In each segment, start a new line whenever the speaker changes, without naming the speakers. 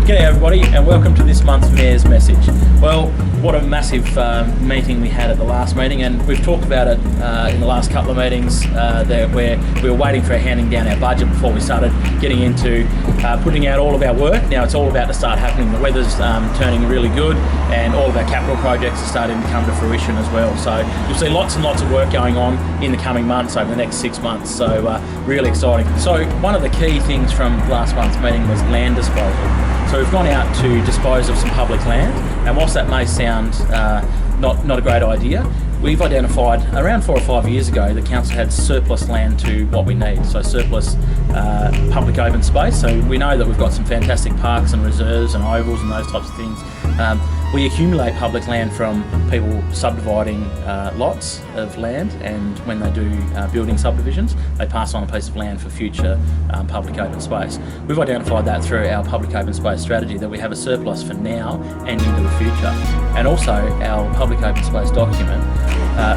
G'day everybody and welcome to this month's Mayor's Message. Well, what a massive meeting we had at the last meeting, and we've talked about it in the last couple of meetings where we were waiting for handing down our budget before we started getting into putting out all of our work. Now it's all about to start happening. The weather's turning really good and all of our capital projects are starting to come to fruition as well. So you'll see lots and lots of work going on in the coming months, over the next 6 months. So really exciting. So one of the key things from last month's meeting was land disposal. So we've gone out to dispose of some public land, and whilst that may sound not a great idea, we've identified around 4 or 5 years ago the council had surplus land to what we need, so surplus public open space. So we know that we've got some fantastic parks and reserves and ovals and those types of things. We accumulate public land from people subdividing lots of land, and when they do building subdivisions, they pass on a piece of land for future public open space. We've identified that through our public open space strategy, that we have a surplus for now and into the future. And also our public open space document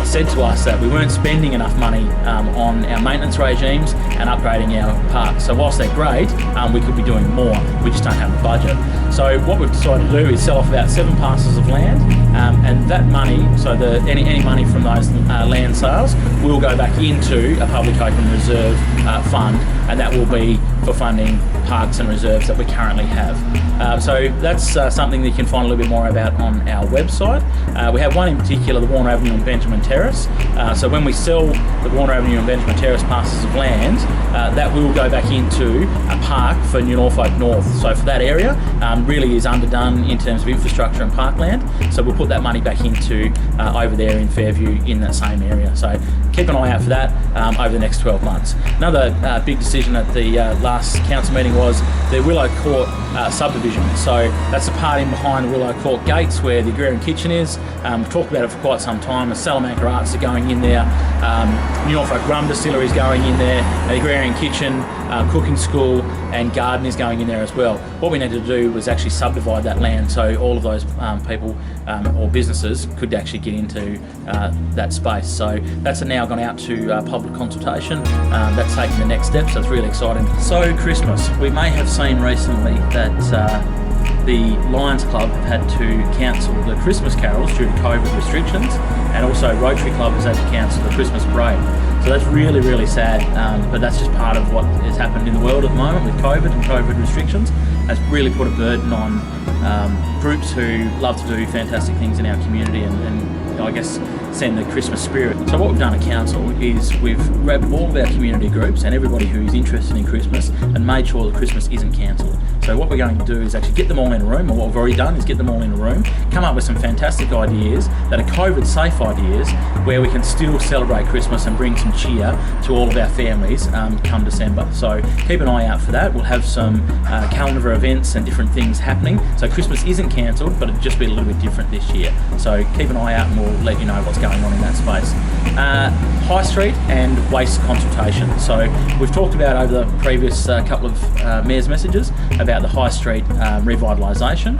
said to us that we weren't spending enough money on our maintenance regimes and upgrading our parks. So whilst they're great, we could be doing more, we just don't have the budget. So what we've decided to do is sell off about 7 parcels of land, and that money, so any money from those land sales will go back into a public open reserve fund, and that will be for funding parks and reserves that we currently have. So that's something that you can find a little bit more about on our website. We have one in particular, the Warner Avenue and Benjamin Terrace. So when we sell the Warner Avenue and Benjamin Terrace parcels of land, that will go back into a park for New Norfolk North. So for that area, really is underdone in terms of infrastructure and parkland. So we'll put that money back into over there in Fairview in that same area. So keep an eye out for that over the next 12 months. Another big decision at the last council meeting was the Willow Court subdivision. So that's the part in behind the Willow Court gates where the Agrarian Kitchen is. We've talked about it for quite some time. The Salamanca Arts are going in there. New Norfolk Rum Distillery is going in there. The Agrarian Kitchen, Cooking School and Garden is going in there as well. What we needed to do was actually subdivide that land so all of those people or businesses could actually get into that space. So that's now gone out to public consultation. That's taking the next step, so it's really exciting. So Christmas, we may have seen recently that the Lions Club have had to cancel the Christmas carols due to COVID restrictions, and also Rotary Club has had to cancel the Christmas parade. So that's really, really sad, but that's just part of what has happened in the world at the moment with COVID and COVID restrictions. It's really put a burden on groups who love to do fantastic things in our community and I guess send the Christmas spirit. So what we've done at council is we've grabbed all of our community groups and everybody who's interested in Christmas and made sure that Christmas isn't cancelled. So what we're going to do is actually get them all in a room, or what we've already done is get them all in a room, come up with some fantastic ideas that are COVID safe ideas where we can still celebrate Christmas and bring some cheer to all of our families come December. So keep an eye out for that. We'll have some calendar events and different things happening. So Christmas isn't cancelled, but it'll just be a little bit different this year. So keep an eye out and we'll let you know what's going on in that space. High Street and waste consultation. So we've talked about over the previous couple of Mayor's Messages about the High Street revitalisation.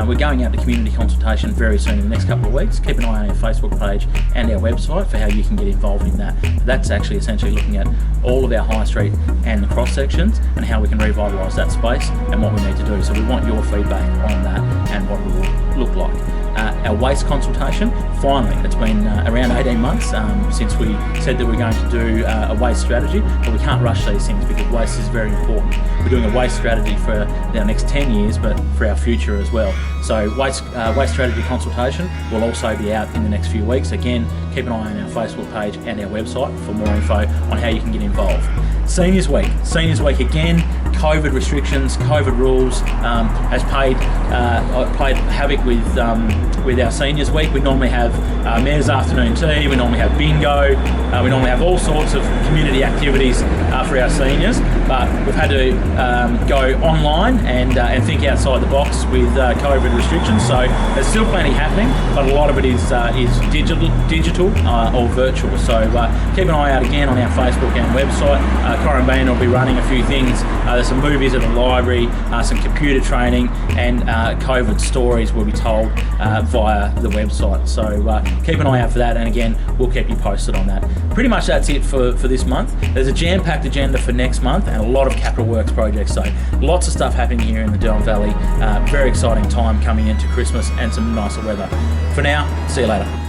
We're going out to community consultation very soon in the next couple of weeks. Keep an eye on our Facebook page and our website for how you can get involved in that. That's actually essentially looking at all of our High Street and the cross sections and how we can revitalise that space and what we need to do. So we want your feedback on that and what it will look like. Our waste consultation, finally, it's been around 18 months since we said that we're going to do a waste strategy, but we can't rush these things because waste is very important. We're doing a waste strategy for the next 10 years, but for our future as well. So waste strategy consultation will also be out in the next few weeks. Again, keep an eye on our Facebook page and our website for more info on how you can get involved. Seniors Week again, COVID restrictions, COVID rules has played havoc with our Seniors Week. We normally have Mayor's Afternoon Tea, we normally have bingo, we normally have all sorts of community activities for our seniors, but we've had to go online and think outside the box with COVID restrictions. So there's still plenty happening, but a lot of it is digital or virtual. So keep an eye out again on our Facebook and website. Corin Bean will be running a few things. There's some movies at the library, some computer training, and COVID stories will be told via the website. So keep an eye out for that, and again, we'll keep you posted on that. Pretty much that's it for this month. There's a jam-packed agenda for next month and a lot of capital works projects, so lots of stuff happening here in the Derwent Valley. Very exciting time coming into Christmas and some nicer weather. For now, see you later.